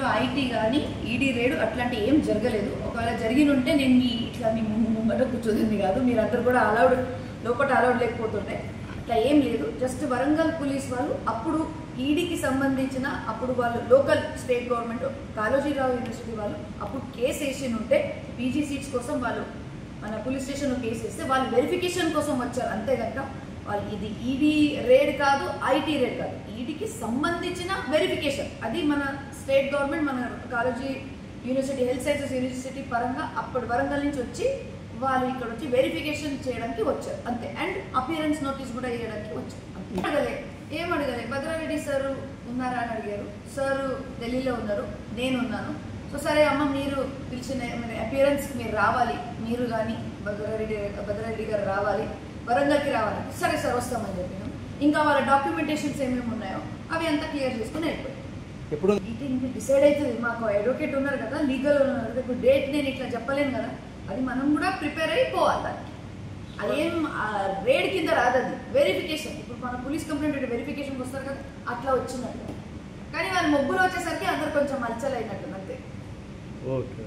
IT కానీ ED రేడు అట్లాంటి ఏం జరగలేదు. ఒకవేళ జరిగిన ఉంటే నేను ఇట్లా మీ ముంగట కూర్చోదండి కాదు, మీరందరూ కూడా అలౌడ్ లోపల అలౌడ్ లేకపోతుండే. అట్లా ఏం లేదు. జస్ట్ వరంగల్ పోలీస్ వాళ్ళు అప్పుడు ఈడీకి సంబంధించిన అప్పుడు వాళ్ళు local state government Kaloji Rao university వాళ్ళు అప్పుడు కేసు వేసి ఉంటే పీజీ సీట్స్ కోసం వాళ్ళు మన పోలీస్ స్టేషన్లో కేసు వేస్తే వాళ్ళు వెరిఫికేషన్ కోసం వచ్చారు. అంతే కనుక వాళ్ళు ఇది ఈడీ రేడ్ కాదు, ఐటీ రేడ్ కాదు, ఈడీకి సంబంధించిన వెరిఫికేషన్. అది మన స్టేట్ గవర్నమెంట్ మన Kaloji university health sciences university పరంగా అప్పటి వరంగల్ నుంచి వచ్చి వాళ్ళు ఇక్కడ వచ్చి వెరిఫికేషన్ చేయడానికి వచ్చారు అంతే. అండ్ అపియరెన్స్ నోటీస్ కూడా ఇవ్వడానికి వచ్చారు. అడగలే, ఏం అడగలే. భద్రారెడ్డి సార్ ఉన్నారా అని అడిగారు. సార్ ఢిల్లీలో ఉన్నారు, నేను ఉన్నాను. సో సరే అమ్మ మీరు పిలిచిన అపియరెన్స్కి మీరు రావాలి, మీరు కానీ భద్రారెడ్డి గారు రావాలి, వరంగల్కి రావాలి. సరే సార్ వస్తామని చెప్పినాం. ఇంకా వాళ్ళ డాక్యుమెంటేషన్స్ ఏమేమి ఉన్నాయో అవి అంతా క్లియర్ చేసుకుని వెళ్ళిపోయాం. ఎప్పుడు మీటింగ్ డిసైడ్ అవుతుంది. మాకు అడ్వకేట్ ఉన్నారు కదా, లీగల్ ఉన్నారు. ఇప్పుడు డేట్ నేను ఇట్లా చెప్పలేను కదా, అది మనం కూడా ప్రిపేర్ అయిపోవాలి. దానికి అదేం రేడ్ కింద రాదు, అది వెరిఫికేషన్. ఇప్పుడు మన పోలీస్ కంప్లైంట్ వెరిఫికేషన్కి వస్తారు కదా, అట్లా వచ్చినట్టు. కానీ వాళ్ళు మొగ్గులు వచ్చేసరికి అందరు కొంచెం మల్చలైనట్టు అంతే. ఓకే.